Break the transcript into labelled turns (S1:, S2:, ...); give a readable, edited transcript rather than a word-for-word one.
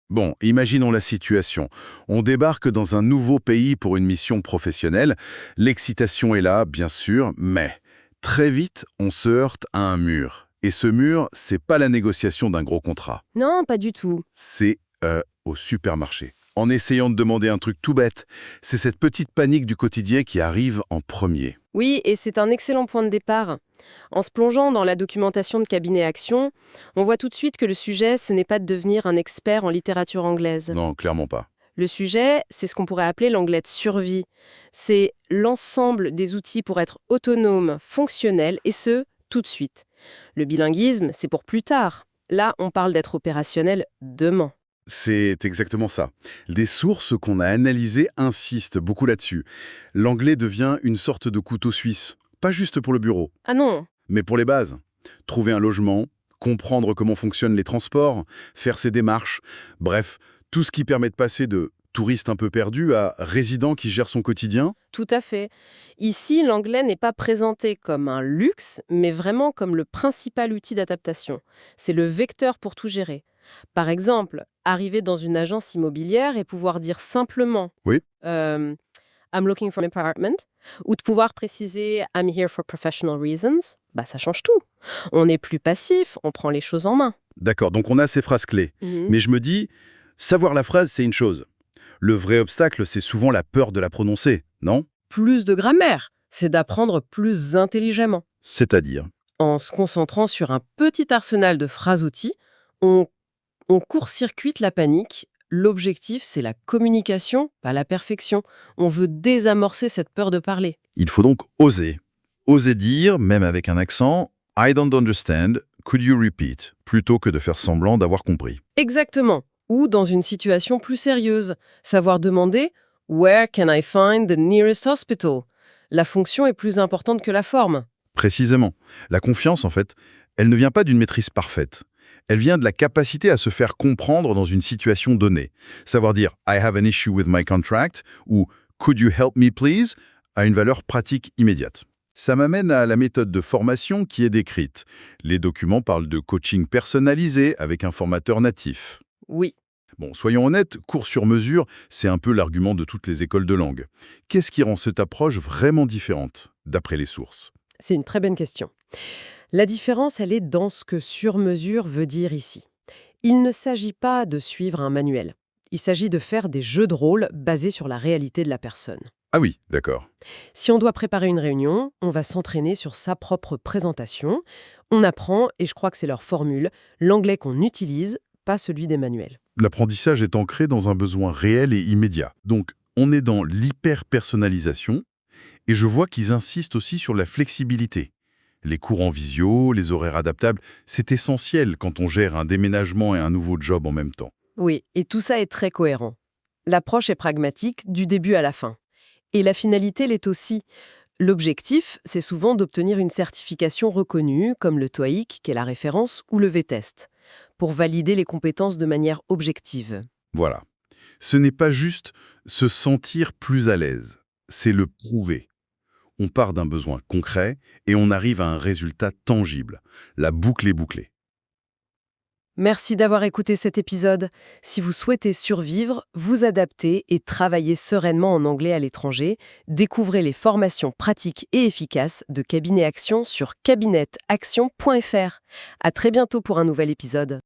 S1: Bon, imaginons la situation. On débarque dans un nouveau pays pour une mission professionnelle. L'excitation est là, bien sûr, mais très vite, on se heurte à un mur. Et ce mur, c'est pas la négociation d'un gros contrat.
S2: Non, pas du tout.
S1: C'est au supermarché. En essayant de demander un truc tout bête, c'est cette petite panique du quotidien qui arrive en premier.
S2: Oui, et c'est un excellent point de départ. En se plongeant dans la documentation de Cabinet Action, on voit tout de suite que le sujet, ce n'est pas de devenir un expert en littérature anglaise.
S1: Non, clairement pas.
S2: Le sujet, c'est ce qu'on pourrait appeler l'anglais de survie. C'est l'ensemble des outils pour être autonome, fonctionnel, et ce, tout de suite. Le bilinguisme, c'est pour plus tard. Là, on parle d'être opérationnel demain.
S1: C'est exactement ça. Des sources qu'on a analysées insistent beaucoup là-dessus. L'anglais devient une sorte de couteau suisse, pas juste pour le bureau,
S2: Ah non,
S1: mais pour les bases. Trouver un logement, comprendre comment fonctionnent les transports, faire ses démarches, bref, tout ce qui permet de passer de touriste un peu perdu à résident qui gère son quotidien.
S2: tout à fait. Ici, l'anglais n'est pas présenté comme un luxe, mais vraiment comme le principal outil d'adaptation. C'est le vecteur pour tout gérer. Par exemple, arriver dans une agence immobilière et pouvoir dire simplement
S1: Oui.
S2: I'm looking for an apartment, ou de pouvoir préciser I'm here for professional reasons, bah ça change tout. On n'est plus passif, on prend les choses en main.
S1: D'accord, donc on a ces phrases clés.
S2: Mhm.
S1: Mais je me dis, savoir la phrase, c'est une chose. Le vrai obstacle, c'est souvent la peur de la prononcer, non?
S2: Plus de grammaire, c'est d'apprendre plus intelligemment.
S1: C'est-à-dire?
S2: En se concentrant sur un petit arsenal de phrases-outils, on court-circuite la panique. L'objectif, c'est la communication, pas la perfection. On veut désamorcer cette peur de parler.
S1: Il faut donc oser. Oser dire, même avec un accent, I don't understand, could you repeat, plutôt que de faire semblant d'avoir compris.
S2: Exactement. Ou dans une situation plus sérieuse, savoir demander Where can I find the nearest hospital? La fonction est plus importante que la forme.
S1: Précisément. La confiance, en fait, elle ne vient pas d'une maîtrise parfaite. Elle vient de la capacité à se faire comprendre dans une situation donnée. Savoir dire I have an issue with my contract ou Could you help me please a une valeur pratique immédiate. Ça m'amène à la méthode de formation qui est décrite. Les documents parlent de coaching personnalisé avec un formateur natif.
S2: Oui,
S1: Bon, soyons honnêtes, cours sur mesure, c'est un peu l'argument de toutes les écoles de langue. Qu'est-ce qui rend cette approche vraiment différente, d'après les sources?
S2: c'est une très bonne question. La différence, elle est dans ce que sur-mesure veut dire ici. Il ne s'agit pas de suivre un manuel. Il s'agit de faire des jeux de rôle basés sur la réalité de la personne.
S1: Ah oui, d'accord.
S2: Si on doit préparer une réunion, on va s'entraîner sur sa propre présentation. On apprend, et je crois que c'est leur formule, l'anglais qu'on utilise, pas celui des manuels.
S1: L'apprentissage est ancré dans un besoin réel et immédiat. Donc, on est dans l'hyper-personnalisation, et je vois qu'ils insistent aussi sur la flexibilité. Les cours en visio, les horaires adaptables, c'est essentiel quand on gère un déménagement et un nouveau job en même temps.
S2: Oui, et tout ça est très cohérent. L'approche est pragmatique du début à la fin. Et la finalité l'est aussi. L'objectif, c'est souvent d'obtenir une certification reconnue, comme le TOEIC, qui est la référence, ou le V-Test, pour valider les compétences de manière objective.
S1: Voilà. Ce n'est pas juste se sentir plus à l'aise, c'est le prouver. On part d'un besoin concret et on arrive à un résultat tangible. La boucle est bouclée.
S2: Merci d'avoir écouté cet épisode. Si vous souhaitez survivre, vous adapter et travailler sereinement en anglais à l'étranger, découvrez les formations pratiques et efficaces de Cabinet Action sur cabinetaction.fr. À très bientôt pour un nouvel épisode.